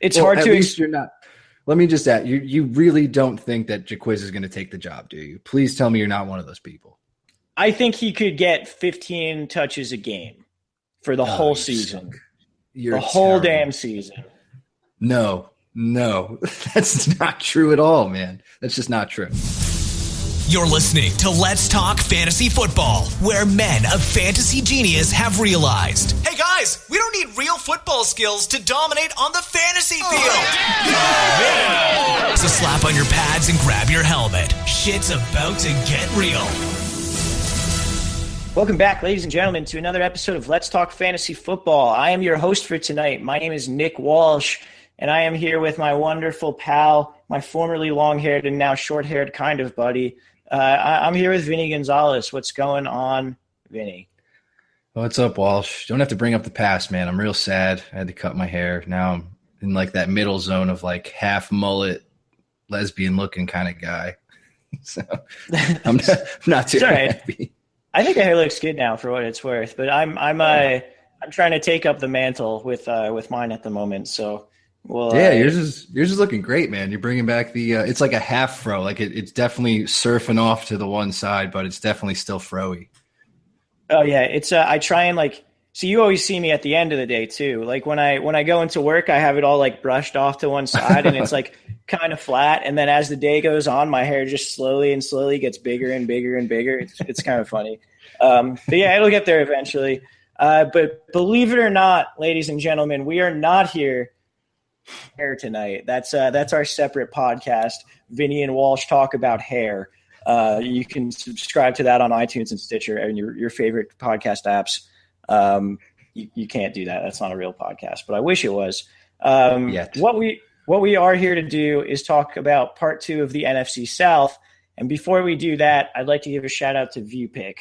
It's hard to. At least you're not. Let me just add, you really don't think that Jacquizz is going to take the job, do you? Please tell me you're not one of those people. I think he could get 15 touches a game for the whole season. The whole damn season. No, that's not true at all, man. That's just not true. You're listening to Let's Talk Fantasy Football, where men of fantasy genius have realized, hey guys, we don't need real football skills to dominate on the fantasy field. Yeah! So slap on your pads and grab your helmet. Shit's about to get real. Welcome back, ladies and gentlemen, to another episode of Let's Talk Fantasy Football. I am your host for tonight. My name is Nick Walsh, and I am here with my wonderful pal, my formerly long-haired and now short-haired kind of buddy. I'm here with Vinny Gonzalez. What's going on, Vinny? What's up, Walsh? Don't have to bring up the past, man. I'm real sad. I had to cut my hair. Now I'm in like that middle zone of like half mullet, lesbian-looking kind of guy. So I'm not too happy. I think the hair looks good now for what it's worth, but I'm trying to take up the mantle with mine at the moment. So. Well, yours is looking great, man. You're bringing back the it's like a half fro, like it's definitely surfing off to the one side, but it's definitely still fro-y. Oh yeah, it's I try and so you always see me at the end of the day too. Like when I go into work, I have it all like brushed off to one side and it's like kind of flat, and then as the day goes on, my hair just slowly gets bigger and bigger and bigger. It's kind of funny, but yeah, it'll get there eventually. But believe it or not, ladies and gentlemen, we are not here hair tonight. That's our separate podcast. Vinny and Walsh talk about hair. You can subscribe to that on iTunes and Stitcher and your favorite podcast apps. You can't do that. That's not a real podcast, but I wish it was. What we are here to do is talk about part 2 of the NFC South. And before we do that, I'd like to give a shout out to Vupiq.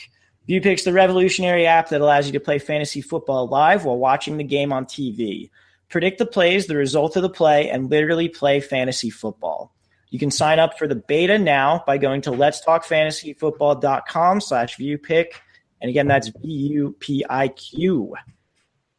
Vupiq's the revolutionary app that allows you to play fantasy football live while watching the game on TV. Predict the plays, the result of the play, and literally play fantasy football. You can sign up for the beta now by going to letstalkfantasyfootball.com/Vupiq. And again, that's Vupiq.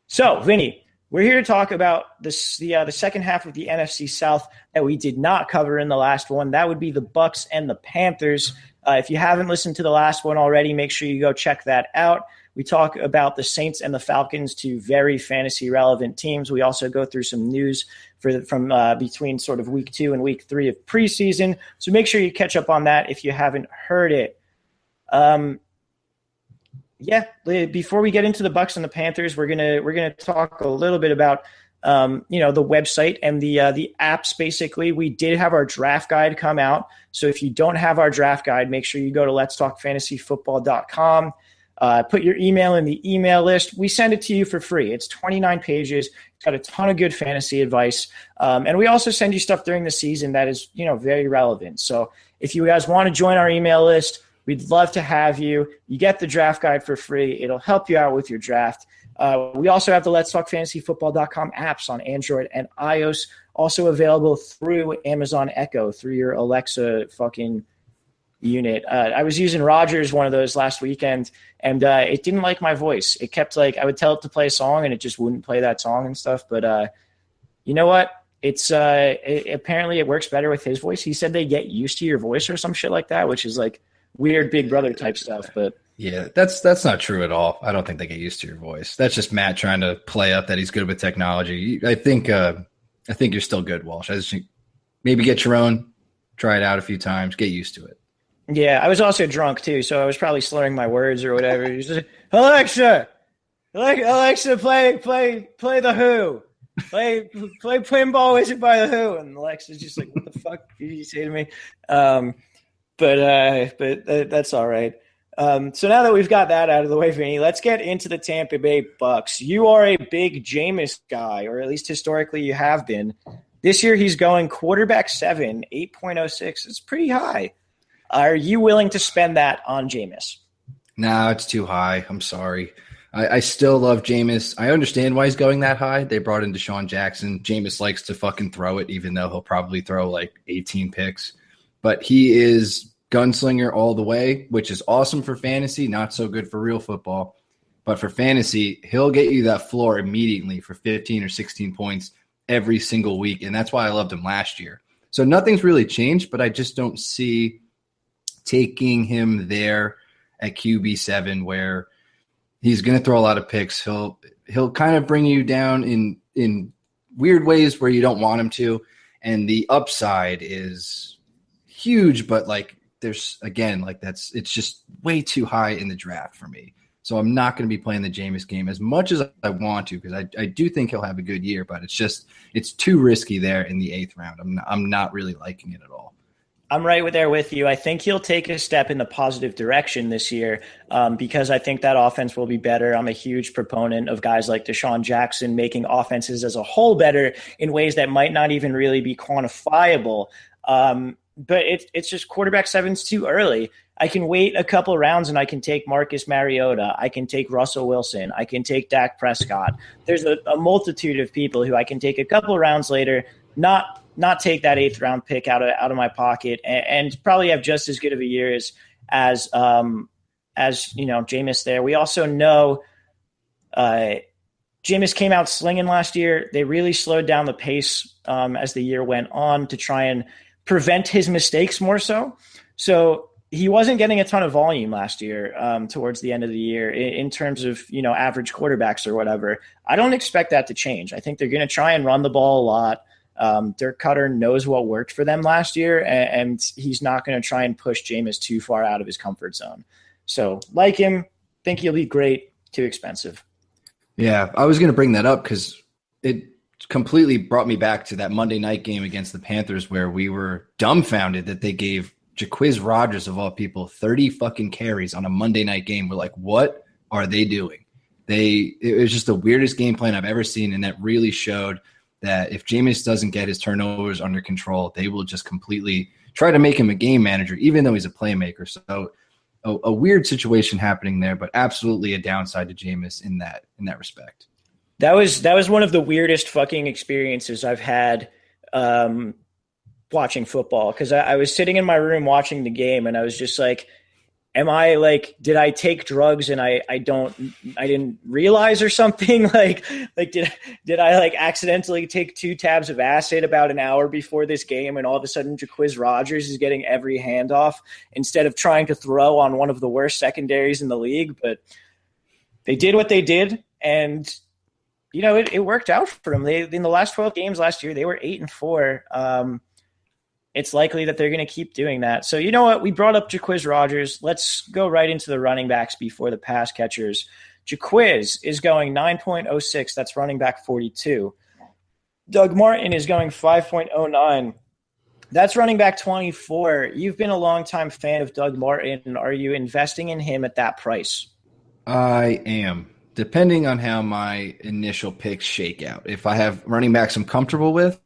So, Vinny, we're here to talk about the second half of the NFC South that we did not cover in the last one. That would be the Bucs and the Panthers. If you haven't listened to the last one already, make sure you go check that out. We talk about the Saints and the Falcons, two very fantasy relevant teams. We also go through some news from between sort of week 2 and week 3 of preseason. So make sure you catch up on that if you haven't heard it. Before we get into the Bucs and the Panthers, we're gonna talk a little bit about the website and the apps. Basically, we did have our draft guide come out. So if you don't have our draft guide, make sure you go to letstalkfantasyfootball.com. Put your email in the email list. We send it to you for free. It's 29 pages. It's got a ton of good fantasy advice. And we also send you stuff during the season that is, very relevant. So if you guys want to join our email list, we'd love to have you. You get the draft guide for free. It'll help you out with your draft. We also have the letstalkfantasyfootball.com apps on Android and iOS, also available through Amazon Echo, through your Alexa fucking unit. I was using Rodgers, one of those last weekend, and it didn't like my voice. It kept I would tell it to play a song and it just wouldn't play that song and stuff. But you know what? It's apparently it works better with his voice. He said they get used to your voice or some shit like that, which is like weird Big Brother type stuff. But yeah, that's not true at all. I don't think they get used to your voice. That's just Matt trying to play up that he's good with technology. I think you're still good, Walsh. I just think maybe get your own, try it out a few times, get used to it. Yeah, I was also drunk too, so I was probably slurring my words or whatever. He was just like, Alexa, play the Who, play Pinball Wizard by the Who, and Alexa's just like, what the fuck did you say to me? But that's all right. So now that we've got that out of the way, Vinny, let's get into the Tampa Bay Bucks. You are a big Jameis guy, or at least historically you have been. This year he's going quarterback 7, 8.06. It's pretty high. Are you willing to spend that on Jameis? No, it's too high. I'm sorry. I still love Jameis. I understand why he's going that high. They brought in Deshaun Jackson. Jameis likes to fucking throw it, even though he'll probably throw like 18 picks. But he is gunslinger all the way, which is awesome for fantasy, not so good for real football. But for fantasy, he'll get you that floor immediately for 15 or 16 points every single week, and that's why I loved him last year. So nothing's really changed, but I just don't see taking him there at QB7 where he's going to throw a lot of picks. He'll kind of bring you down in weird ways where you don't want him to, and the upside is huge, but like there's again like it's just way too high in the draft for me. So I'm not going to be playing the Jameis game as much as I want to, because I do think he'll have a good year, but it's too risky there in the 8th round. I'm not really liking it at all. I'm right there with you. I think he'll take a step in the positive direction this year because I think that offense will be better. I'm a huge proponent of guys like Deshaun Jackson making offenses as a whole better in ways that might not even really be quantifiable. But it's just quarterback 7's too early. I can wait a couple rounds and I can take Marcus Mariota. I can take Russell Wilson. I can take Dak Prescott. There's a multitude of people who I can take a couple rounds later, not take that 8th round pick out of my pocket and probably have just as good of a year as Jameis there. We also know Jameis came out slinging last year. They really slowed down the pace as the year went on to try and prevent his mistakes more so. So he wasn't getting a ton of volume last year towards the end of the year in terms of, average quarterbacks or whatever. I don't expect that to change. I think they're going to try and run the ball a lot. Dirk Cutter knows what worked for them last year, and he's not going to try and push Jameis too far out of his comfort zone. So like him, think he'll be great, too expensive. Yeah, I was going to bring that up because it completely brought me back to that Monday night game against the Panthers where we were dumbfounded that they gave Jacquizz Rodgers, of all people, 30 fucking carries on a Monday night game. We're like, what are they doing? It was just the weirdest game plan I've ever seen, and that really showed that if Jameis doesn't get his turnovers under control, they will just completely try to make him a game manager, even though he's a playmaker. So a weird situation happening there, but absolutely a downside to Jameis in that respect. That was one of the weirdest fucking experiences I've had watching football, because I was sitting in my room watching the game and I was just like, did I take drugs and I didn't realize or something? like did I accidentally take 2 tabs of acid about an hour before this game and all of a sudden Jacquizz Rodgers is getting every handoff instead of trying to throw on one of the worst secondaries in the league? But they did what they did, and it worked out for them. They in the last 12 games last year, they were 8-4. It's likely that they're going to keep doing that. So you know what? We brought up Jacquizz Rodgers. Let's go right into the running backs before the pass catchers. Jacquizz is going 9.06. That's running back 42. Doug Martin is going 5.09. That's running back 24. You've been a longtime fan of Doug Martin. Are you investing in him at that price? I am, depending on how my initial picks shake out. If I have running backs I'm comfortable with,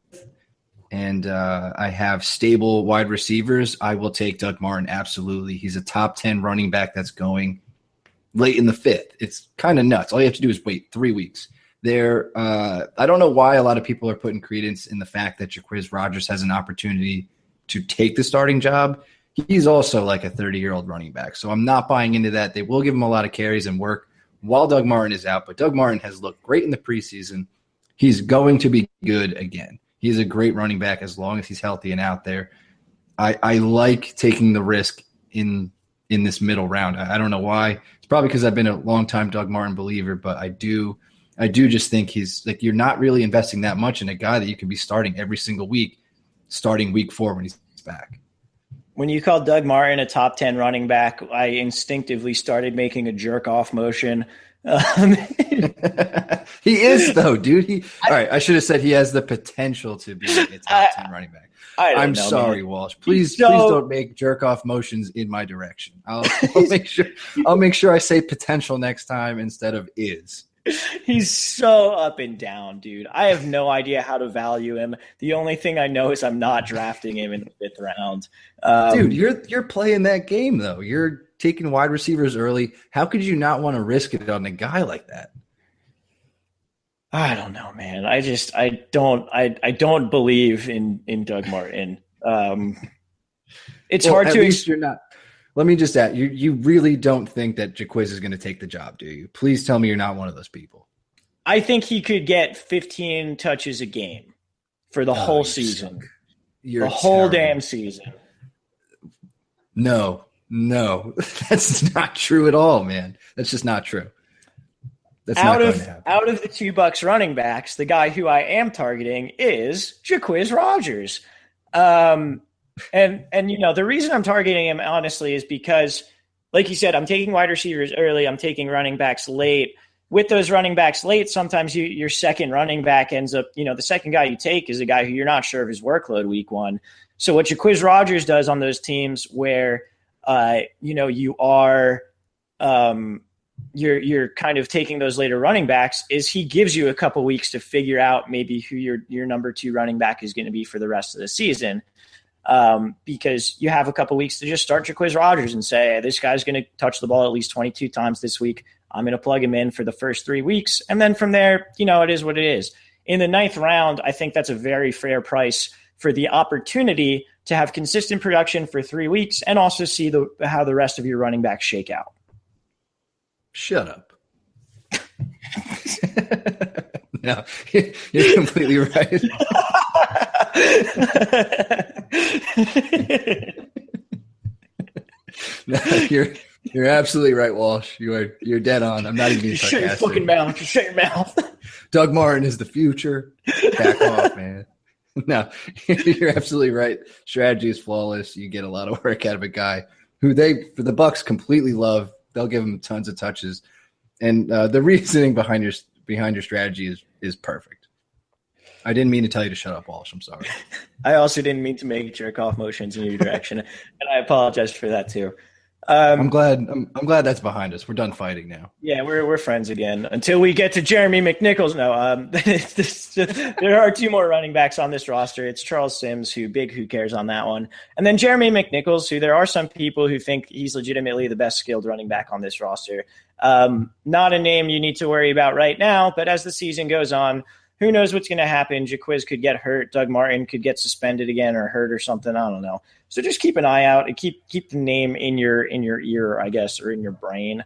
and I have stable wide receivers, I will take Doug Martin, absolutely. He's a top 10 running back that's going late in the 5th. It's kind of nuts. All you have to do is wait 3 weeks. I don't know why a lot of people are putting credence in the fact that Jacquizz Rodgers has an opportunity to take the starting job. He's also like a 30-year-old running back, so I'm not buying into that. They will give him a lot of carries and work while Doug Martin is out, but Doug Martin has looked great in the preseason. He's going to be good again. He's a great running back as long as he's healthy and out there. I like taking the risk in this middle round. I don't know why. It's probably because I've been a longtime Doug Martin believer, but I do just think he's like, you're not really investing that much in a guy that you can be starting every single week, starting week 4 when he's back. When you called Doug Martin a top 10 running back, I instinctively started making a jerk off motion. He is though, dude. All right, I should have said he has the potential to be a top 10 running back. I'm sorry, man. Walsh. Please don't make jerk off motions in my direction. I'll make sure I say potential next time instead of is. He's so up and down, dude. I have no idea how to value him. The only thing I know is I'm not drafting him in the 5th round. Dude, you're playing that game though. You're taking wide receivers early. How could you not want to risk it on a guy like that? I don't know, man. I don't believe in Doug Martin. It's hard to. At least you're not. Let me just add, you really don't think that Jacquizz is going to take the job, do you? Please tell me you're not one of those people. I think he could get 15 touches a game. for the whole season. The whole damn season. No, that's not true at all, man. That's just not true. That's not going to happen. Out of the two Bucs running backs, the guy who I am targeting is Jacquizz Rodgers. And the reason I'm targeting him, honestly, is because, like you said, I'm taking wide receivers early. I'm taking running backs late. With those running backs late, sometimes your second running back ends up, the second guy you take is a guy who you're not sure of his workload week one. So what Jacquizz Rodgers does on those teams where, you are, you're kind of taking those later running backs is he gives you a couple weeks to figure out maybe who your number two running back is going to be for the rest of the season. Because you have a couple weeks to just start Jacquizz Rodgers and say, hey, this guy's going to touch the ball at least 22 times this week. I'm going to plug him in for the first 3 weeks. And then from there, it is what it is. In the 9th round, I think that's a very fair price for the opportunity to have consistent production for 3 weeks and also see how the rest of your running backs shake out. Shut up. No, you're completely right. No, you're absolutely right, Walsh. You're dead on. I'm not even being sarcastic. Shut your fucking mouth. Just shut your mouth. Doug Martin is the future. Back off, man. No, you're absolutely right. Strategy is flawless. You get a lot of work out of a guy who for the Bucs completely love. They'll give him tons of touches, and the reasoning behind your strategy is perfect. I didn't mean to tell you to shut up, Walsh. I'm sorry. I also didn't mean to make jerk off motions in your direction, and I apologize for that too. I'm glad that's behind us. We're done fighting now. Yeah, we're friends again until we get to Jeremy McNichols. No, there are 2 more running backs on this roster. It's Charles Sims, who cares on that one, and then Jeremy McNichols, who there are some people who think he's legitimately the best skilled running back on this roster. Not a name you need to worry about right now, but as the season goes on, who knows what's going to happen? Jacquizz could get hurt. Doug Martin could get suspended again or hurt or something. I don't know. So just keep an eye out and keep the name in your ear, I guess, or in your brain.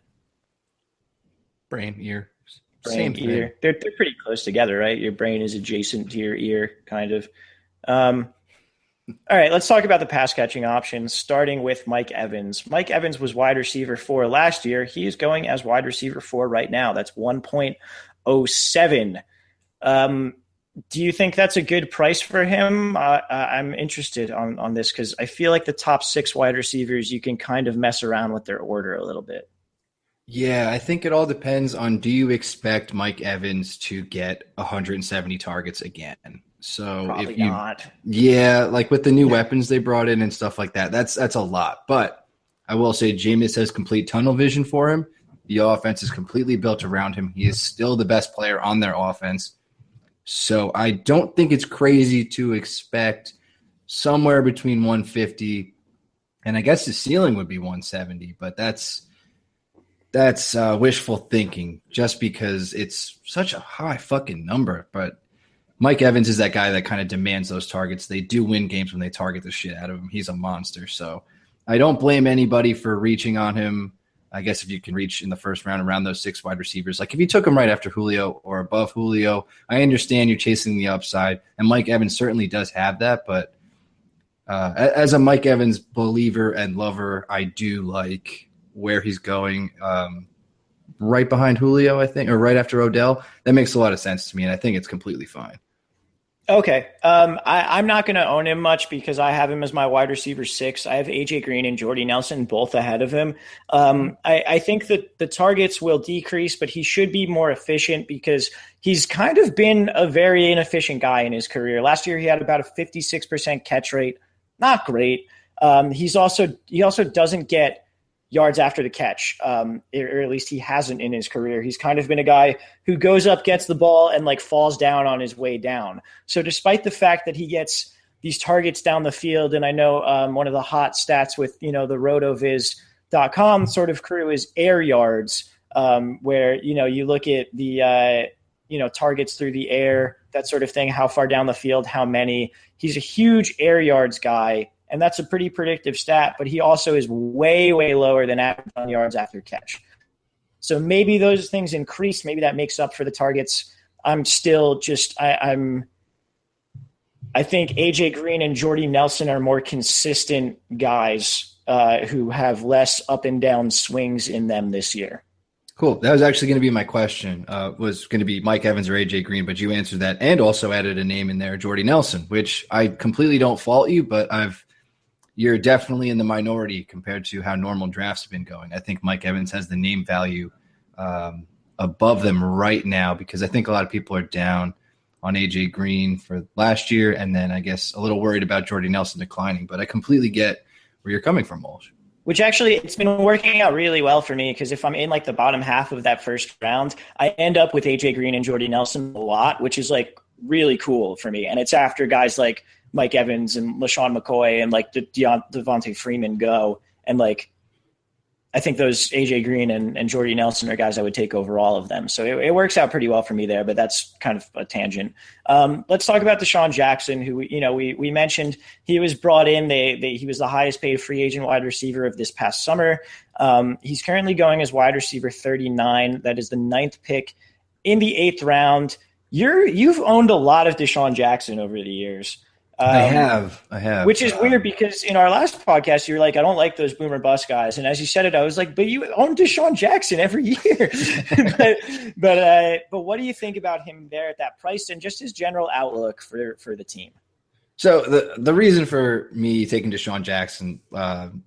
Brain, ear. Brain, ear. They're pretty close together, right? Your brain is adjacent to your ear, kind of. All right, let's talk about the pass catching options, starting with Mike Evans. Mike Evans was wide receiver 4 last year. He is going as wide receiver 4 right now. That's 1.07. Do you think that's a good price for him? I'm interested on this because I feel like the top 6 wide receivers, you can kind of mess around with their order a little bit. Yeah, I think it all depends on, do you expect Mike Evans to get 170 targets again? So Probably not. Yeah, like with the new weapons they brought in and stuff like that, that's a lot. But I will say Jameis has complete tunnel vision for him. The offense is completely built around him. He is still the best player on their offense. So I don't think it's crazy to expect somewhere between 150 and I guess the ceiling would be 170, but that's wishful thinking just because it's such a high fucking number. But Mike Evans is that guy that kind of demands those targets. They do win games when they target the shit out of him. He's a monster. So I don't blame anybody for reaching on him. I guess if you can reach in the first round around those 6 wide receivers, like if you took him right after Julio or above Julio, I understand you're chasing the upside, and Mike Evans certainly does have that. But as a Mike Evans believer and lover, I do like where he's going right behind Julio, I think, or right after Odell. That makes a lot of sense to me, and I think it's completely fine. Okay. I'm not going to own him much because I have him as my wide receiver 6. I have AJ Green and Jordy Nelson both ahead of him. I think that the targets will decrease, but he should be more efficient because he's kind of been a very inefficient guy in his career. Last year, he had about a 56% catch rate. Not great. He also doesn't get yards after the catch, or at least he hasn't in his career. He's kind of been a guy who goes up, gets the ball, and like falls down on his way down. So despite the fact that he gets these targets down the field, and I know one of the hot stats with the rotoviz.com sort of crew is air yards, where you look at the targets through the air, that sort of thing, how far down the field, how many. He's a huge air yards guy. And that's a pretty predictive stat, but he also is way, way lower than average on yards after catch. So maybe those things increase. Maybe that makes up for the targets. I'm still just I'm I think AJ Green and Jordy Nelson are more consistent guys who have less up and down swings in them this year. Cool. That was actually going to be my question, was going to be Mike Evans or AJ Green, but you answered that and also added a name in there, Jordy Nelson, which I completely don't fault you, but you're definitely in the minority compared to how normal drafts have been going. I think Mike Evans has the name value above them right now because I think a lot of people are down on AJ Green for last year, and then I guess a little worried about Jordy Nelson declining. But I completely get where you're coming from, Walsh. Which actually, it's been working out really well for me because if I'm in like the bottom half of that first round, I end up with AJ Green and Jordy Nelson a lot, which is like really cool for me. And it's after guys like Mike Evans and LaShawn McCoy and like Devontae Freeman go. And like, I think those AJ Green and Jordy Nelson are guys I would take over all of them. So it works out pretty well for me there, but that's kind of a tangent. Let's talk about DeSean Jackson, who, we mentioned he was brought in. He was the highest paid free agent wide receiver of this past summer. He's currently going as wide receiver 39. That is the 9th pick in the 8th round. You've owned a lot of DeSean Jackson over the years. I have. Which is weird because in our last podcast, you were like, I don't like those boomer bust guys. And as you said it, I was like, but you own DeSean Jackson every year. but what do you think about him there at that price and just his general outlook for the team? So the reason for me taking DeSean Jackson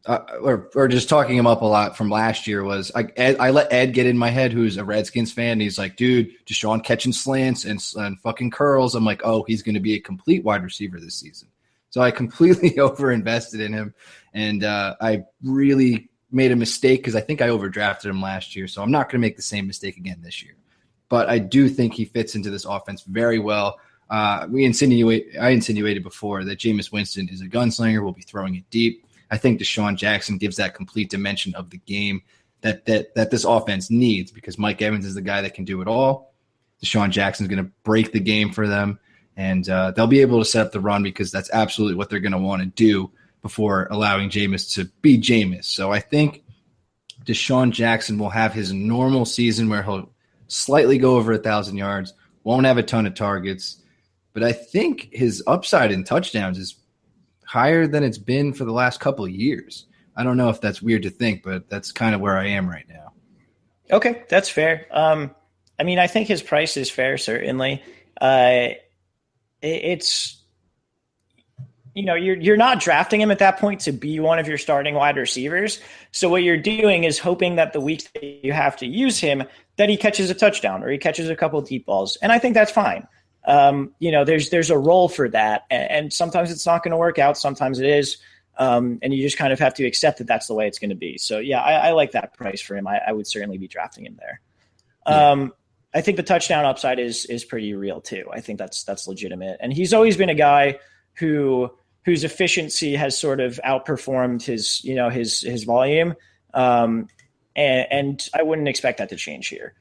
or just talking him up a lot from last year was I let Ed get in my head, who's a Redskins fan. And he's like, dude, DeSean catching slants and fucking curls. I'm like, oh, he's going to be a complete wide receiver this season. So I completely overinvested in him. And I really made a mistake because I think I overdrafted him last year. So I'm not going to make the same mistake again this year. But I do think he fits into this offense very well. I insinuated before that Jameis Winston is a gunslinger, will be throwing it deep. I think DeSean Jackson gives that complete dimension of the game that this offense needs because Mike Evans is the guy that can do it all. DeSean Jackson is going to break the game for them, and they'll be able to set up the run because that's absolutely what they're going to want to do before allowing Jameis to be Jameis. So I think DeSean Jackson will have his normal season where he'll slightly go over 1,000 yards, won't have a ton of targets. But I think his upside in touchdowns is higher than it's been for the last couple of years. I don't know if that's weird to think, but that's kind of where I am right now. Okay, that's fair. I think his price is fair, certainly. It's you're not drafting him at that point to be one of your starting wide receivers. So what you're doing is hoping that the weeks that you have to use him, that he catches a touchdown or he catches a couple of deep balls. And I think that's fine. There's a role for that, and sometimes it's not going to work out. Sometimes it is. And you just kind of have to accept that that's the way it's going to be. So yeah, I like that price for him. I would certainly be drafting him there. I think the touchdown upside is pretty real too. I think that's legitimate. And he's always been a guy whose efficiency has sort of outperformed his volume. And I wouldn't expect that to change here.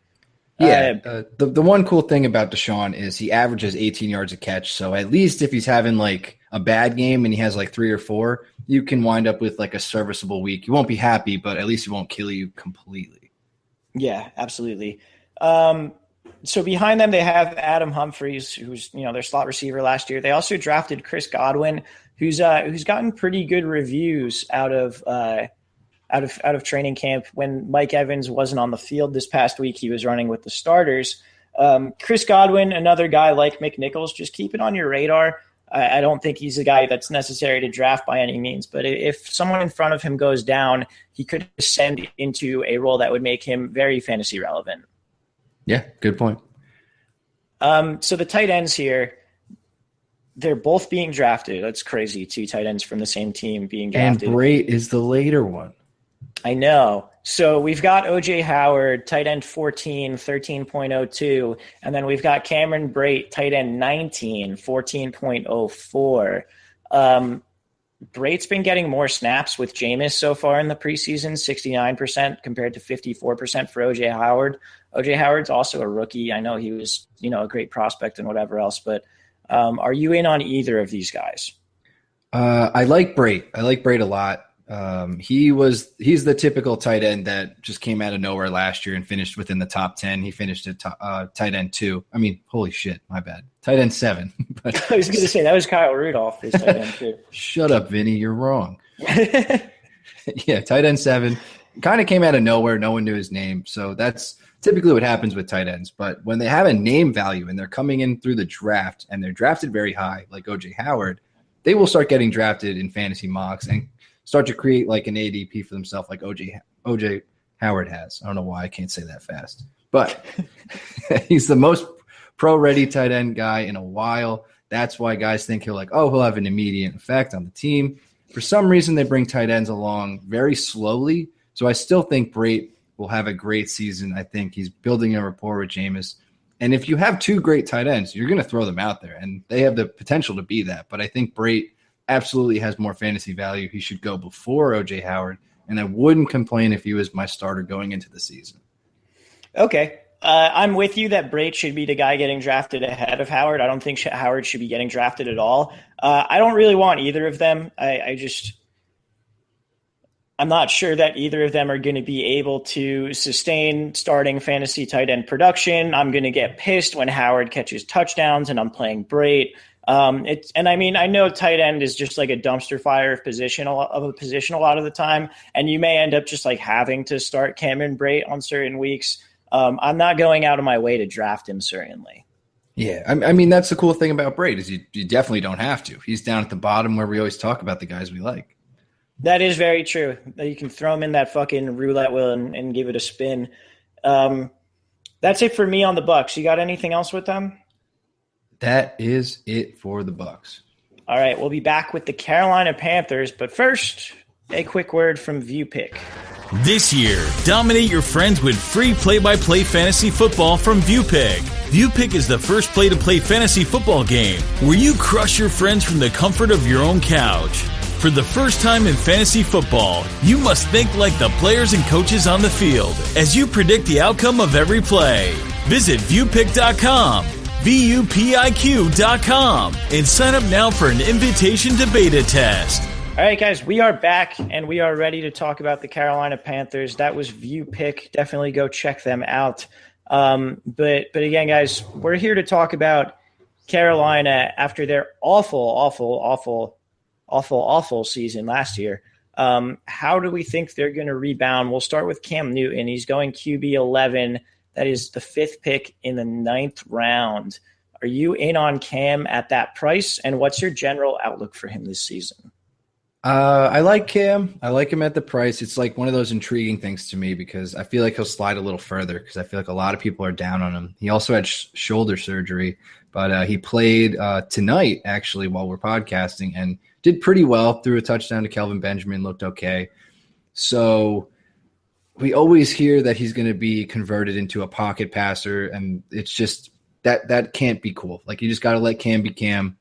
Yeah, the one cool thing about DeSean is he averages 18 yards a catch. So at least if he's having like a bad game and he has like 3 or 4, you can wind up with like a serviceable week. You won't be happy, but at least he won't kill you completely. Yeah, absolutely. So behind them, they have Adam Humphries, who's their slot receiver last year. They also drafted Chris Godwin, who's gotten pretty good reviews out of training camp. When Mike Evans wasn't on the field this past week, he was running with the starters. Chris Godwin, another guy like McNichols, just keep it on your radar. I don't think he's a guy that's necessary to draft by any means, but if someone in front of him goes down, he could ascend into a role that would make him very fantasy relevant. Yeah, good point. So the tight ends here, they're both being drafted. That's crazy. 2 tight ends from the same team being drafted. And Brait is the later one. I know. So we've got O.J. Howard, tight end 14, 13.02. And then we've got Cameron Brait, tight end 19, 14.04. Brait's been getting more snaps with Jameis so far in the preseason, 69% compared to 54% for O.J. Howard. O.J. Howard's also a rookie. I know he was, a great prospect and whatever else. But are you in on either of these guys? I like Brait. I like Brait a lot. He's the typical tight end that just came out of nowhere last year and finished within the top 10. He finished at tight end 2. I mean, holy shit, my bad. Tight end 7. But I was going to say that was Kyle Rudolph, his tight end 2. Shut up, Vinny. You're wrong. Yeah, tight end 7. Kind of came out of nowhere. No one knew his name. So that's typically what happens with tight ends. But when they have a name value and they're coming in through the draft and they're drafted very high, like O.J. Howard, they will start getting drafted in fantasy mocks and start to create like an ADP for themselves like O.J. Howard has. I don't know why I can't say that fast. But he's the most pro-ready tight end guy in a while. That's why guys think he'll have an immediate effect on the team. For some reason, they bring tight ends along very slowly. So I still think Brate will have a great season. I think he's building a rapport with Jameis. And if you have 2 great tight ends, you're going to throw them out there. And they have the potential to be that. But I think Brate absolutely has more fantasy value. He should go before O.J. Howard. And I wouldn't complain if he was my starter going into the season. Okay. I'm with you that Brate should be the guy getting drafted ahead of Howard. I don't think Howard should be getting drafted at all. I don't really want either of them. I'm not sure that either of them are going to be able to sustain starting fantasy tight end production. I'm going to get pissed when Howard catches touchdowns and I'm playing Brate. I know tight end is just like a dumpster fire of a position a lot of the time, and you may end up just like having to start Cameron Brate on certain weeks. I'm not going out of my way to draft him, certainly. Yeah, I mean, that's the cool thing about Brate is you definitely don't have to. He's down at the bottom where we always talk about the guys we like. That is very true. You can throw him in that fucking roulette wheel and give it a spin. That's it for me on the Bucs. You got anything else with them? That is it for the Bucs. All right, we'll be back with the Carolina Panthers, but first, a quick word from Vupiq. This year, dominate your friends with free play-by-play fantasy football from Vupiq. Vupiq is the first play-to-play fantasy football game where you crush your friends from the comfort of your own couch. For the first time in fantasy football, you must think like the players and coaches on the field as you predict the outcome of every play. Visit Vupiq.com, VUPIQ.com, and sign up now for an invitation to beta test. All right, guys, we are back, and we are ready to talk about the Carolina Panthers. That was Vupiq. Definitely go check them out. But again, guys, we're here to talk about Carolina after their awful season last year. How do we think they're going to rebound? We'll start with Cam Newton. He's going QB 11. That is the 5th pick in the 9th round. Are you in on Cam at that price? And what's your general outlook for him this season? I like Cam. I like him at the price. It's like one of those intriguing things to me because I feel like he'll slide a little further because I feel like a lot of people are down on him. He also had shoulder surgery, but he played tonight actually while we're podcasting and did pretty well. Threw a touchdown to Kelvin Benjamin, looked okay. So we always hear that he's going to be converted into a pocket passer, and it's just that can't be cool. Like you just got to let Cam be Cam.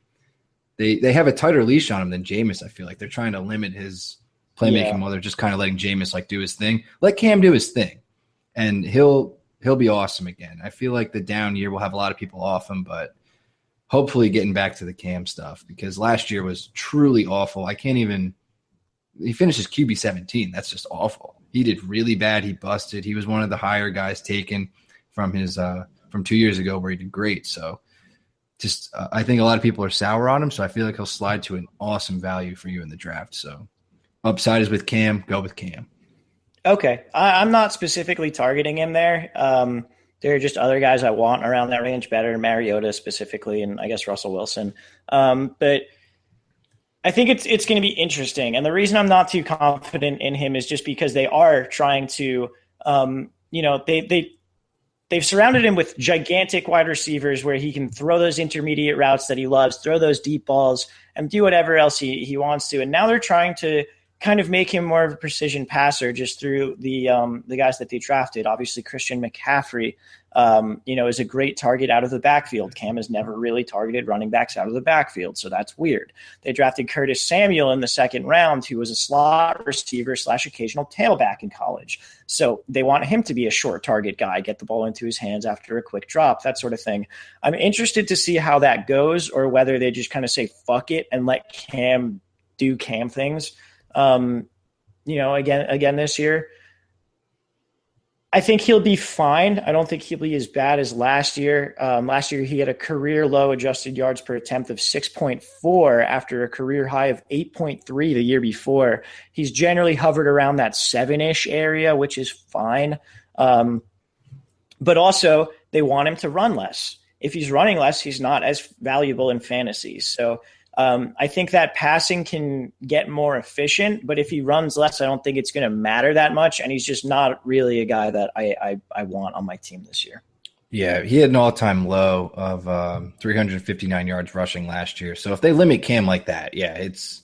They have a tighter leash on him than Jameis. I feel like they're trying to limit his playmaking while they're just kind of letting Jameis like do his thing. Let Cam do his thing, and he'll be awesome again. I feel like the down year will have a lot of people off him, but hopefully getting back to the Cam stuff because last year was truly awful. He finishes QB 17. That's just awful. He did really bad. He busted. He was one of the higher guys taken from his from 2 years ago where he did great. So just I think a lot of people are sour on him. So I feel like he'll slide to an awesome value for you in the draft. So upside is with Cam. Go with Cam. Okay. I'm not specifically targeting him there. There are just other guys I want around that range better, Mariota specifically, and I guess Russell Wilson. But I think it's going to be interesting. And the reason I'm not too confident in him is just because they are trying to, they've surrounded him with gigantic wide receivers where he can throw those intermediate routes that he loves, throw those deep balls, and do whatever else he wants to. And now they're trying to kind of make him more of a precision passer just through the guys that they drafted. Obviously, Christian McCaffrey, is a great target out of the backfield. Cam has never really targeted running backs out of the backfield, so that's weird. They drafted Curtis Samuel in the 2nd round, who was a slot receiver / occasional tailback in college. So they want him to be a short target guy, get the ball into his hands after a quick drop, that sort of thing. I'm interested to see how that goes or whether they just kind of say, fuck it, and let Cam do Cam things. again this year. I think he'll be fine. I don't think he'll be as bad as last year. Last year, he had a career low adjusted yards per attempt of 6.4 after a career high of 8.3 the year before. He's generally hovered around that 7-ish area, which is fine. But also, they want him to run less. If he's running less, he's not as valuable in fantasy. So I think that passing can get more efficient, but if he runs less, I don't think it's going to matter that much. And he's just not really a guy that I want on my team this year. Yeah, he had an all-time low of 359 yards rushing last year. So if they limit Cam like that, yeah, it's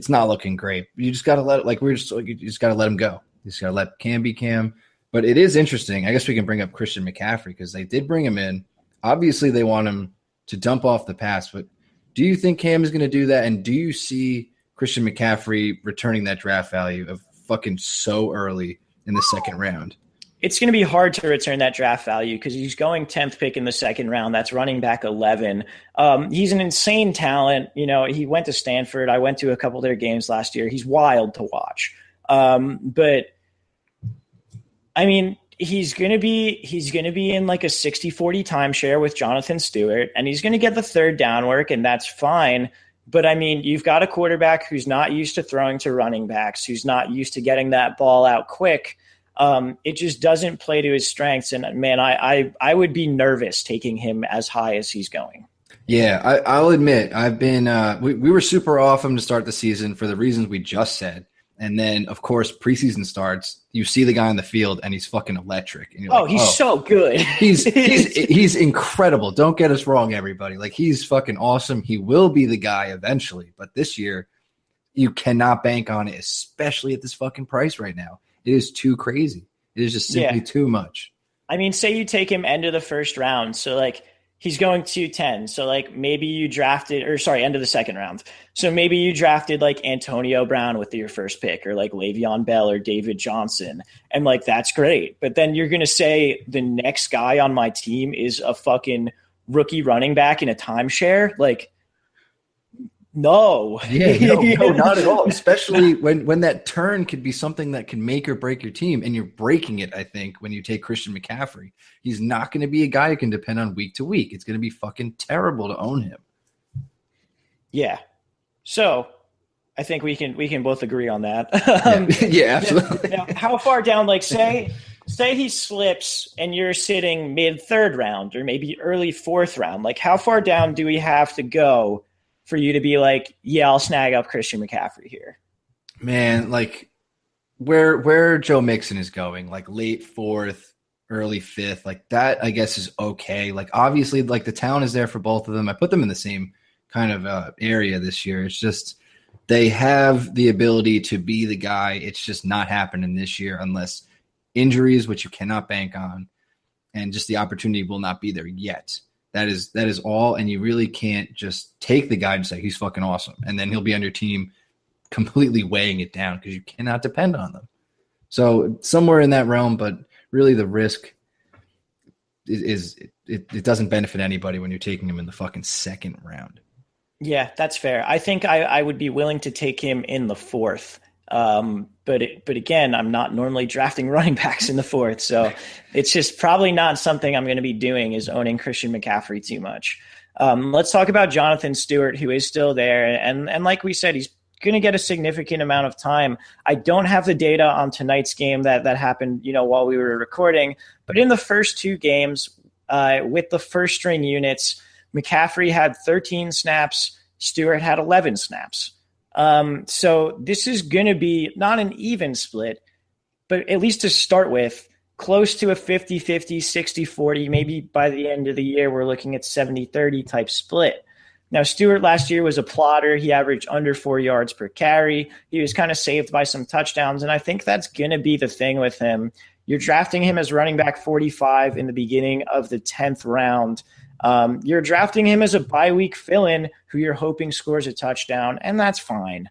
not looking great. You just got to let it, you just got to let him go. You just got to let Cam be Cam. But it is interesting. I guess we can bring up Christian McCaffrey because they did bring him in. Obviously, they want him to dump off the pass, but do you think Cam is going to do that? And do you see Christian McCaffrey returning that draft value of fucking so early in the second round? It's going to be hard to return that draft value because he's going 10th pick in the second round. That's running back 11. He's an insane talent. He went to Stanford. I went to a couple of their games last year. He's wild to watch. But I mean, he's going to be in like a 60-40 timeshare with Jonathan Stewart, and he's going to get the third down work, and that's fine. But I mean, you've got a quarterback who's not used to throwing to running backs, who's not used to getting that ball out quick. It just doesn't play to his strengths. And man, I would be nervous taking him as high as he's going. Yeah, I'll admit I've been, we were super off him to start the season for the reasons we just said. And then, of course, preseason starts. You see the guy on the field, and he's fucking electric. And you're he's so good. he's incredible. Don't get us wrong, everybody. Like, he's fucking awesome. He will be the guy eventually. But this year, you cannot bank on it, especially at this fucking price right now. It is too crazy. It is just simply too much. I mean, say you take him end of the first round. So, like, he's going 210. So, like, maybe you drafted – or, sorry, end of the second round. So, maybe you drafted, like, Antonio Brown with your first pick or, like, Le'Veon Bell or David Johnson. And, like, that's great. But then you're going to say the next guy on my team is a fucking rookie running back in a timeshare? Like, no. Yeah, no, not at all. Especially when that turn could be something that can make or break your team, and you're breaking it, I think, when you take Christian McCaffrey. He's not going to be a guy you can depend on week to week. It's going to be fucking terrible to own him. Yeah. So I think we can both agree on that. Yeah, absolutely. Now, how far down, like, say he slips and you're sitting mid-third round or maybe early fourth round, like, how far down do we have to go for you to be like, yeah, I'll snag up Christian McCaffrey here? Man, like, where Joe Mixon is going, like late fourth, early fifth, like that, I guess, is okay. Like, obviously, like, the talent is there for both of them. I put them in the same kind of area this year. It's just they have the ability to be the guy. It's just not happening this year unless injuries, which you cannot bank on, and just the opportunity will not be there yet. That is all, and you really can't just take the guy and say he's fucking awesome, and then he'll be on your team completely weighing it down because you cannot depend on them. So somewhere in that realm, but really the risk is it doesn't benefit anybody when you're taking him in the fucking second round. Yeah, that's fair. I think I would be willing to take him in the fourth. But again, I'm not normally drafting running backs in the fourth. So it's just probably not something I'm going to be doing is owning Christian McCaffrey too much. Let's talk about Jonathan Stewart, who is still there. And like we said, he's going to get a significant amount of time. I don't have the data on tonight's game that happened, while we were recording, but in the first two games, with the first string units, McCaffrey had 13 snaps. Stewart had 11 snaps. So this is going to be not an even split, but at least to start with, close to a 50-50, 60-40. Maybe by the end of the year, we're looking at 70-30 type split. Now, Stewart last year was a plotter. He averaged under 4 yards per carry. He was kind of saved by some touchdowns, and I think that's going to be the thing with him. You're drafting him as running back 45 in the beginning of the 10th round. You're drafting him as a bye-week fill-in who you're hoping scores a touchdown, and that's fine.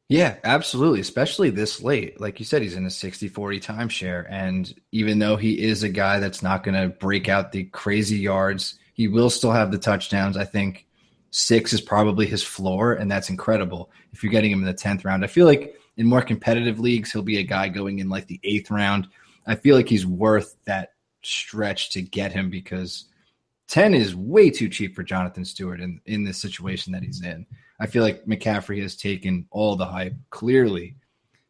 Yeah, absolutely, especially this late. Like you said, he's in a 60-40 timeshare, and even though he is a guy that's not going to break out the crazy yards, he will still have the touchdowns. I think 6 is probably his floor, and that's incredible if you're getting him in the 10th round. I feel like In more competitive leagues, he'll be a guy going in like the 8th round. I feel like he's worth that stretch to get him because 10 is way too cheap for Jonathan Stewart in this situation that he's in. I feel like McCaffrey has taken all the hype clearly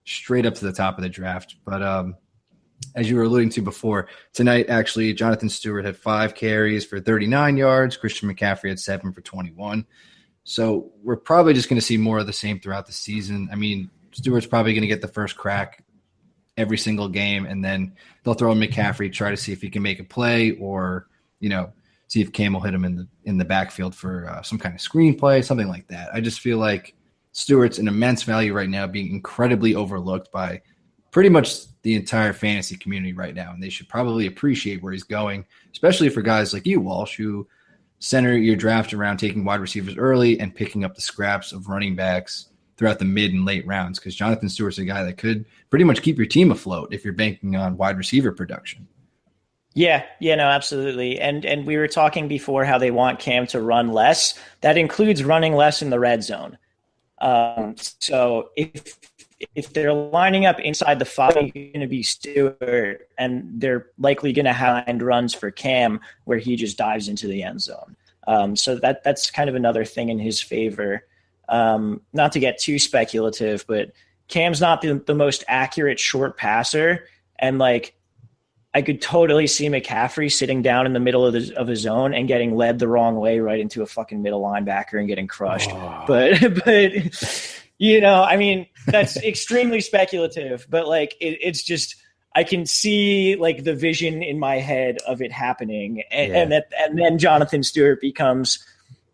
straight up to the top of the draft. But as you were alluding to before, tonight, actually, Jonathan Stewart had 5 carries for 39 yards. Christian McCaffrey had 7 for 21. So we're probably just going to see more of the same throughout the season. I mean, Stewart's probably going to get the first crack every single game, and then they'll throw in McCaffrey, try to see if he can make a play or, see if Cam will hit him in the backfield for some kind of screenplay, something like that. I just feel like Stewart's an immense value right now, being incredibly overlooked by pretty much the entire fantasy community right now, and they should probably appreciate where he's going, especially for guys like you, Walsh, who center your draft around taking wide receivers early and picking up the scraps of running backs throughout the mid and late rounds, because Jonathan Stewart's a guy that could pretty much keep your team afloat if you're banking on wide receiver production. Yeah, no, absolutely. And we were talking before how they want Cam to run less. That includes running less in the red zone. So if they're lining up inside the 5, it's going to be Stewart, and they're likely going to find runs for Cam where he just dives into the end zone. So that's kind of another thing in his favor. Not to get too speculative, but Cam's not the most accurate short passer, and like I could totally see McCaffrey sitting down in the middle of his zone and getting led the wrong way right into a fucking middle linebacker and getting crushed. Oh. But I mean, that's extremely speculative, but like it's just, I can see like the vision in my head of it happening. And then Jonathan Stewart becomes,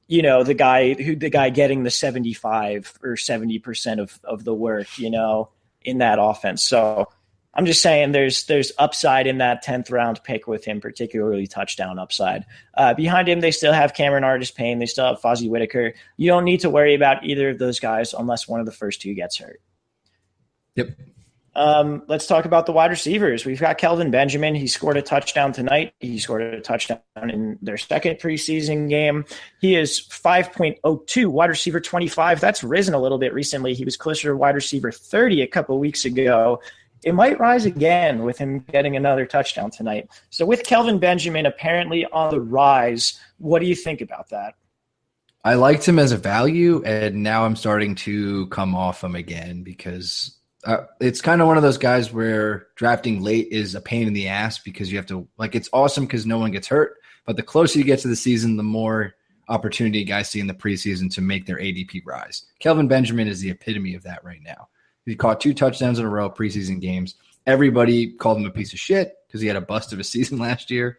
the guy getting the 75 or 70% of the work, in that offense. So I'm just saying there's upside in that 10th round pick with him, particularly touchdown upside. Behind him, they still have Cameron Artis-Payne. They still have Fozzie Whitaker. You don't need to worry about either of those guys unless one of the first 2 gets hurt. Yep. Let's talk about the wide receivers. We've got Kelvin Benjamin. He scored a touchdown tonight. He scored a touchdown in their second preseason game. He is 5.02, wide receiver 25. That's risen a little bit recently. He was closer to wide receiver 30 a couple of weeks ago. It might rise again with him getting another touchdown tonight. So with Kelvin Benjamin apparently on the rise, what do you think about that? I liked him as a value, and now I'm starting to come off him again because it's kind of one of those guys where drafting late is a pain in the ass because you have to – it's awesome because no one gets hurt, but the closer you get to the season, the more opportunity guys see in the preseason to make their ADP rise. Kelvin Benjamin is the epitome of that right now. He caught 2 touchdowns in a row preseason games. Everybody called him a piece of shit because he had a bust of a season last year,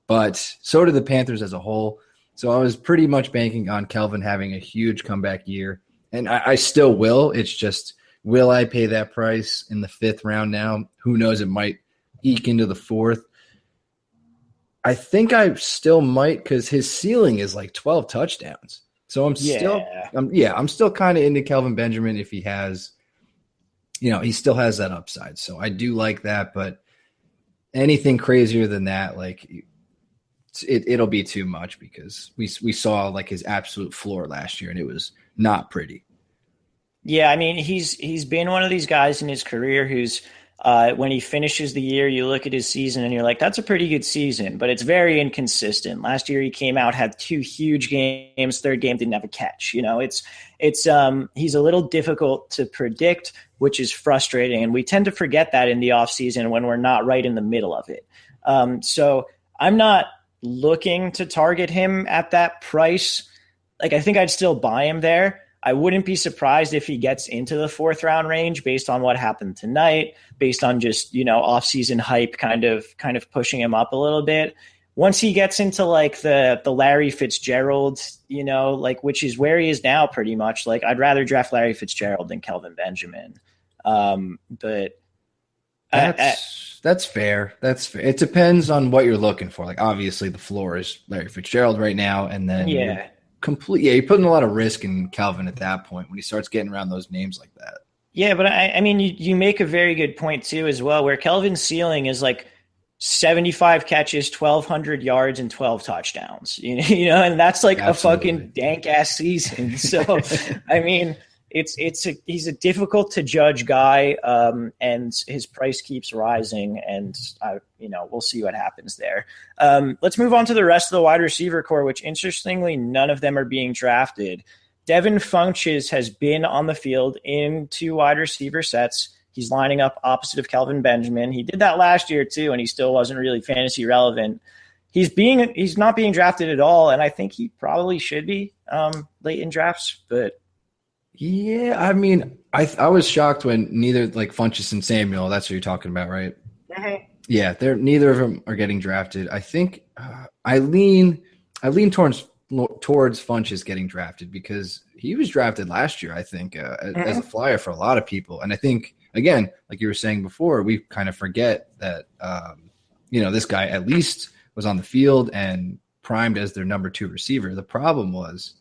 but so did the Panthers as a whole. So I was pretty much banking on Kelvin having a huge comeback year, and I still will. It's just, will I pay that price in the 5th round now? Who knows? It might eke into the 4th. I think I still might because his ceiling is like 12 touchdowns. So I'm still kind of into Kelvin Benjamin if he has – he still has that upside. So I do like that, but anything crazier than that, it'll be too much because we saw like his absolute floor last year and it was not pretty. Yeah. I mean, he's been one of these guys in his career who's when he finishes the year, you look at his season and you're like, that's a pretty good season, but it's very inconsistent. Last year he came out, had 2 huge games, 3rd game didn't have a catch. He's a little difficult to predict, which is frustrating. And we tend to forget that in the offseason when we're not right in the middle of it. So I'm not looking to target him at that price. I think I'd still buy him there. I wouldn't be surprised if he gets into the 4th round range based on what happened tonight, based on just, off-season hype kind of pushing him up a little bit. Once he gets into the Larry Fitzgerald, which is where he is now pretty much, I'd rather draft Larry Fitzgerald than Kelvin Benjamin. But that's fair. That's fair. It depends on what you're looking for. Obviously the floor is Larry Fitzgerald right now. And then you're putting a lot of risk in Kelvin at that point when he starts getting around those names like that. Yeah. But I mean, you make a very good point too, as well, where Kelvin's ceiling is 75 catches, 1,200 yards, and 12 touchdowns, and that's a fucking dank ass season. So, I mean, he's a difficult to judge guy, and his price keeps rising, and we'll see what happens there. Let's move on to the rest of the wide receiver core, which interestingly, none of them are being drafted. Devin Funchess has been on the field in 2 wide receiver sets. He's lining up opposite of Kelvin Benjamin. He did that last year too, and he still wasn't really fantasy relevant. He's not being drafted at all, and I think he probably should be late in drafts. But yeah, I mean, I was shocked when neither Funchess and Samuel. That's what you're talking about, right? Mm-hmm. Yeah, neither of them are getting drafted. I think I lean towards Funchess getting drafted because he was drafted last year. I think as a flyer for a lot of people, and I think again, like you were saying before, we kind of forget that this guy at least was on the field and primed as their number 2 receiver. The problem was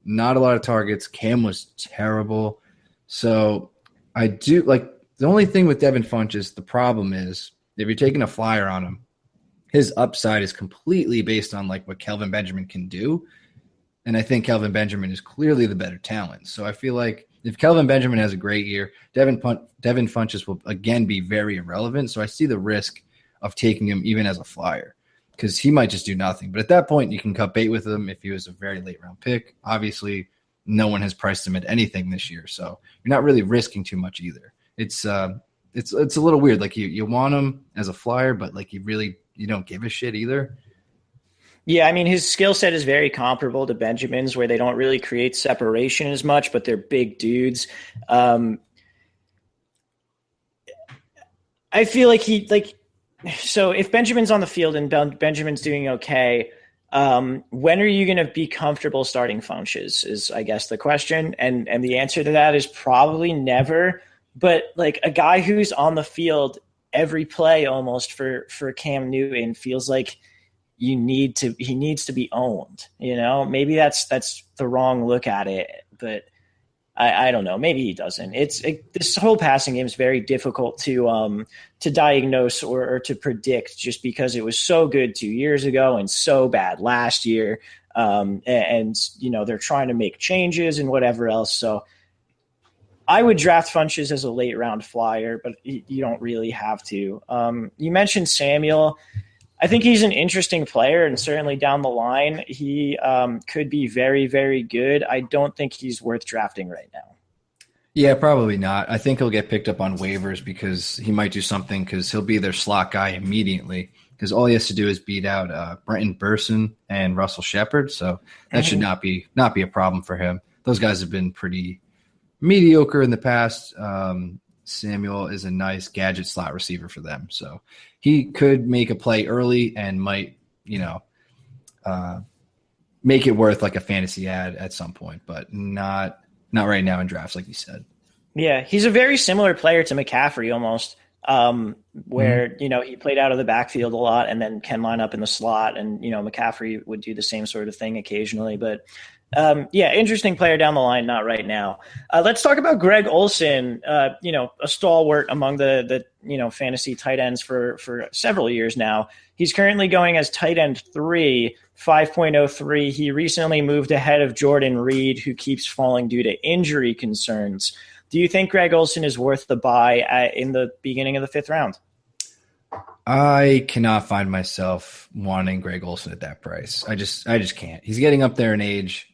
not a lot of targets. Cam was terrible. So I do the only thing with Devin Funchess, the problem is if you're taking a flyer on him, his upside is completely based on what Kelvin Benjamin can do. And I think Kelvin Benjamin is clearly the better talent. So I feel like if Kelvin Benjamin has a great year, Devin Funchess will again be very irrelevant. So I see the risk of taking him even as a flyer because he might just do nothing. But at that point, you can cut bait with him if he was a very late round pick. Obviously, no one has priced him at anything this year. So you're not really risking too much either. It's a little weird. You want him as a flyer, but you don't give a shit either. Yeah, I mean, his skill set is very comparable to Benjamin's, where they don't really create separation as much, but they're big dudes. I feel so if Benjamin's on the field and Benjamin's doing okay, when are you going to be comfortable starting Funchess is, I guess, the question. And the answer to that is probably never. But a guy who's on the field every play almost for Cam Newton feels like he needs to be owned. Maybe that's the wrong look at it, but I don't know. Maybe he doesn't. This whole passing game is very difficult to diagnose or to predict just because it was so good 2 years ago and so bad last year. And they're trying to make changes and whatever else. So I would draft Funchess as a late round flyer, but you don't really have to. You mentioned Samuel. I think he's an interesting player, and certainly down the line, he could be very, very good. I don't think he's worth drafting right now. Yeah, probably not. I think he'll get picked up on waivers because he might do something because he'll be their slot guy immediately because all he has to do is beat out Brenton Burson and Russell Shepard. So that should not be a problem for him. Those guys have been pretty mediocre in the past. Samuel is a nice gadget slot receiver for them. So he could make a play early and might, make it worth a fantasy ad at some point, but not right now in drafts, like you said. Yeah, he's a very similar player to McCaffrey almost, where, he played out of the backfield a lot and then can line up in the slot. And, McCaffrey would do the same sort of thing occasionally, but interesting player down the line, not right now. Let's talk about Greg Olsen, a stalwart among the fantasy tight ends for several years now. He's currently going as tight end 3, 5.03. He recently moved ahead of Jordan Reed, who keeps falling due to injury concerns. Do you think Greg Olsen is worth the buy in the beginning of the 5th round? I cannot find myself wanting Greg Olsen at that price. I just can't. He's getting up there in age.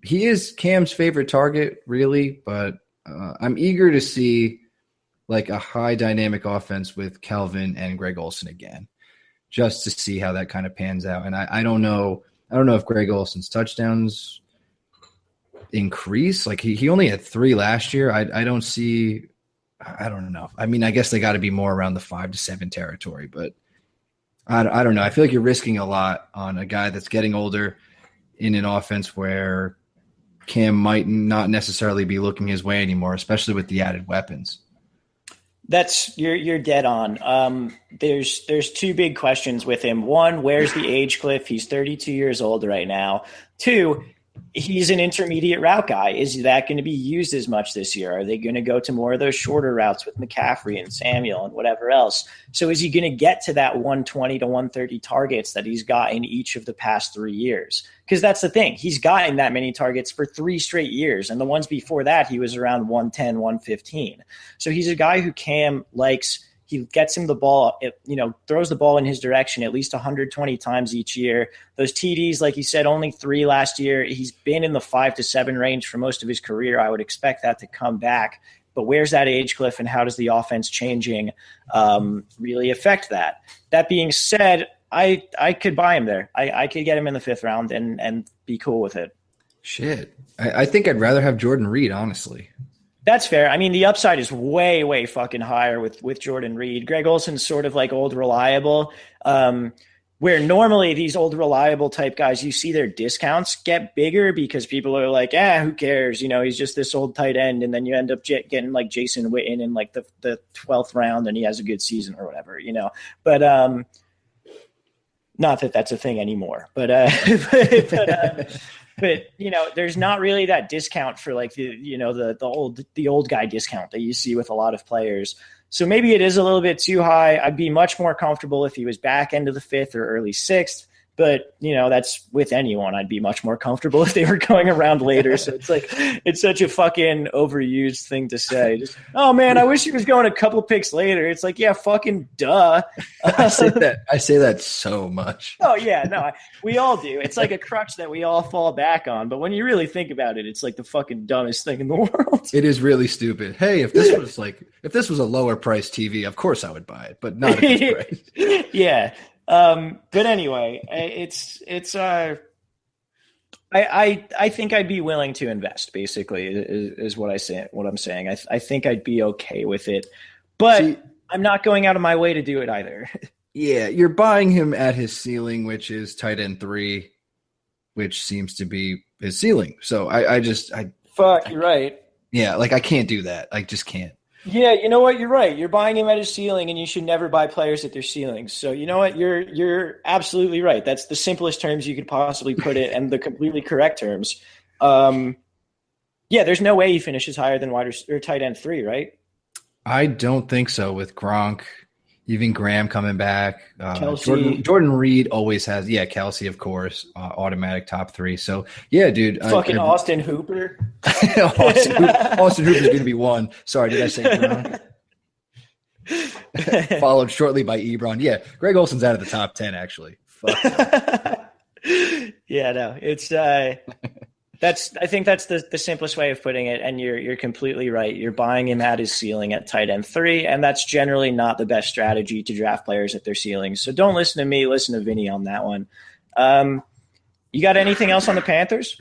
He is Cam's favorite target, really, but I'm eager to see a high dynamic offense with Kelvin and Greg Olsen again, just to see how that kind of pans out. And I don't know if Greg Olsen's touchdowns increase. He only had 3 last year. I don't see. I don't know. I mean, I guess they got to be more around the 5 to 7 territory, but I don't know. I feel like you're risking a lot on a guy that's getting older in an offense where Cam might not necessarily be looking his way anymore, especially with the added weapons. You're dead on. There's 2 big questions with him. 1, where's the age cliff? He's 32 years old right now. 2, he's an intermediate route guy. Is that going to be used as much this year? Are they going to go to more of those shorter routes with McCaffrey and Samuel and whatever else? So is he going to get to that 120 to 130 targets that he's got in each of the past 3 years? Because that's the thing. He's gotten that many targets for 3 straight years. And the ones before that, he was around 110, 115. So he's a guy who Cam likes. He gets him the ball, throws the ball in his direction at least 120 times each year. Those TDs, like you said, only 3 last year. He's been in the 5 to 7 range for most of his career. I would expect that to come back. But where's that age cliff, and how does the offense changing really affect that? That being said, I could buy him there. I could get him in the 5th round and be cool with it. Shit. I think I'd rather have Jordan Reed, honestly. That's fair. I mean, the upside is way, way fucking higher with Jordan Reed. Greg Olson's sort of like old reliable, where normally these old reliable type guys, you see their discounts get bigger because people are like, who cares? He's just this old tight end. And then you end up getting like Jason Witten in like the 12th round and he has a good season or whatever, But not that that's a thing anymore. But there's not really that discount for like the old guy discount that you see with a lot of players. So maybe it is a little bit too high. I'd be much more comfortable if he was back end of the 5th or early 6th. But, that's with anyone. I'd be much more comfortable if they were going around later. So it's like, it's such a fucking overused thing to say. Just, oh, man, I wish he was going a couple picks later. It's like, yeah, fucking duh. I say that so much. Oh, yeah, no, we all do. It's like a crutch that we all fall back on. But when you really think about it, it's like the fucking dumbest thing in the world. It is really stupid. Hey, if this was a lower price TV, of course I would buy it, but not at this price. Yeah. But anyway, I think I'd be willing to invest, basically, is what I'm saying. I think I'd be okay with it, but I'm not going out of my way to do it either. Yeah. You're buying him at his ceiling, which is tight end 3, which seems to be his ceiling. So you're right. Yeah. Like I can't do that. I just can't. Yeah, you know what? You're right. You're buying him at his ceiling, and you should never buy players at their ceilings. So you know what? You're absolutely right. That's the simplest terms you could possibly put it, and the completely correct terms. Yeah, there's no way he finishes higher than tight end 3, right? I don't think so. With Gronk, even Graham coming back, Kelsey. Jordan Reed always has. Yeah, Kelsey, of course, automatic top 3. So yeah, dude. Fucking Austin Hooper. Austin Hooper's going to be 1. Sorry, did I say Gronk? Followed shortly by Ebron. Yeah, Greg Olson's out of the top 10, actually. Fuck. Yeah, no, it's I think that's the simplest way of putting it, and you're completely right. You're buying him at his ceiling at tight end 3, and that's generally not the best strategy to draft players at their ceilings. So don't listen to me, listen to Vinny on that one. You got anything else on the Panthers?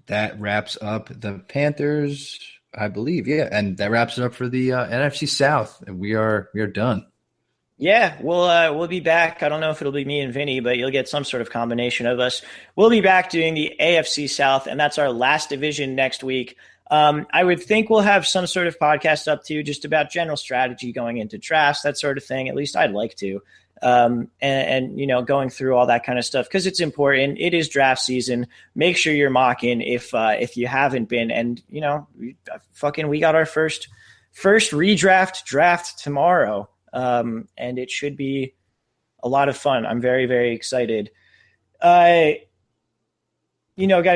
That wraps up the Panthers, I believe. Yeah, and that wraps it up for the NFC South, and we are done. Yeah, we'll be back. I don't know if it'll be me and Vinny, but you'll get some sort of combination of us. We'll be back doing the AFC South, and that's our last division next week. I would think we'll have some sort of podcast up too, just about general strategy going into drafts, that sort of thing. At least I'd like to. And going through all that kind of stuff, because it's important. It is draft season. Make sure you're mocking if you haven't been. And we got our first redraft draft tomorrow. And it should be a lot of fun. I'm very, very excited. Guys,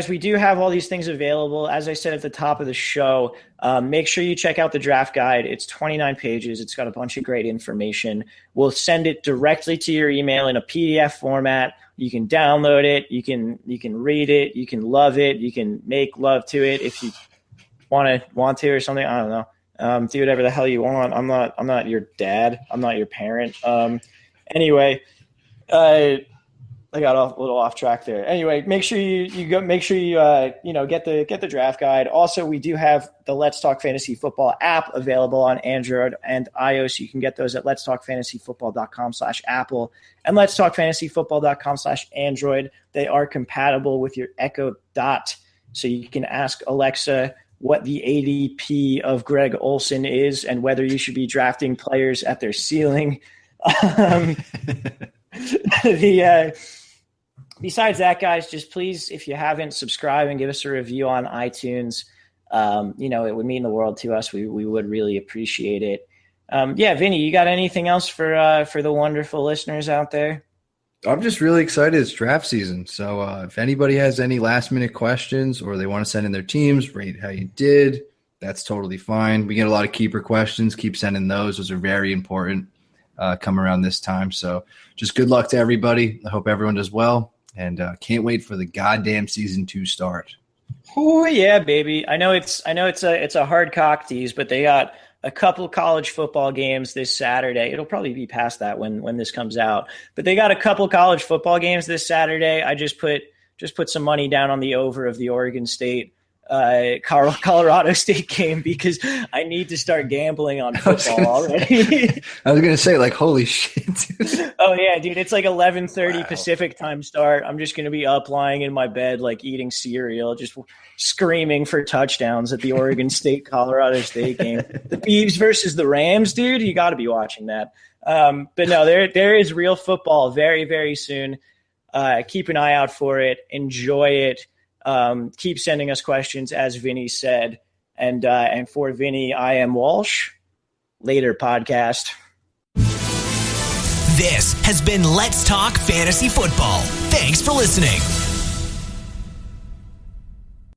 we do have all these things available. As I said at the top of the show, make sure you check out the draft guide. It's 29 pages. It's got a bunch of great information. We'll send it directly to your email in a PDF format. You can download it. You can read it. You can love it. You can make love to it if you want to or something. I don't know. Do whatever the hell you want. I'm not your dad. I'm not your parent. Anyway, I got a little off track there. Anyway, make sure you go. Make sure you get the draft guide. Also, we do have the Let's Talk Fantasy Football app available on Android and iOS. You can get those at letstalkfantasyfootball.com/Apple and letstalkfantasyfootball.com/Android. They are compatible with your Echo Dot, so you can ask Alexa what the ADP of Greg Olson is and whether you should be drafting players at their ceiling. Besides that, guys, just please, if you haven't, subscribe and give us a review on iTunes. It would mean the world to us. We would really appreciate it. Vinny, you got anything else for the wonderful listeners out there? I'm just really excited. It's draft season. So if anybody has any last-minute questions or they want to send in their teams, rate how you did, that's totally fine. We get a lot of keeper questions. Keep sending those. Those are very important come around this time. So just good luck to everybody. I hope everyone does well. And can't wait for the goddamn season to start. Oh yeah, baby! I know it's a hard cock tease, but they got a couple college football games this Saturday. It'll probably be past that when this comes out, but they got a couple college football games this Saturday. I just put some money down on the over of the Oregon State Colorado State game because I need to start gambling on football already. I was gonna say, like, holy shit. Oh yeah, dude, it's like 11:30 Pacific time start. I'm just gonna be up lying in my bed, like eating cereal, just screaming for touchdowns at the Oregon State Colorado State game. The Beavs versus the Rams, dude. You got to be watching that. But no, there is real football very, very soon. Keep an eye out for it. Enjoy it. Keep sending us questions, as Vinny said. And for Vinny, I am Walsh. Later, podcast. This has been Let's Talk Fantasy Football. Thanks for listening.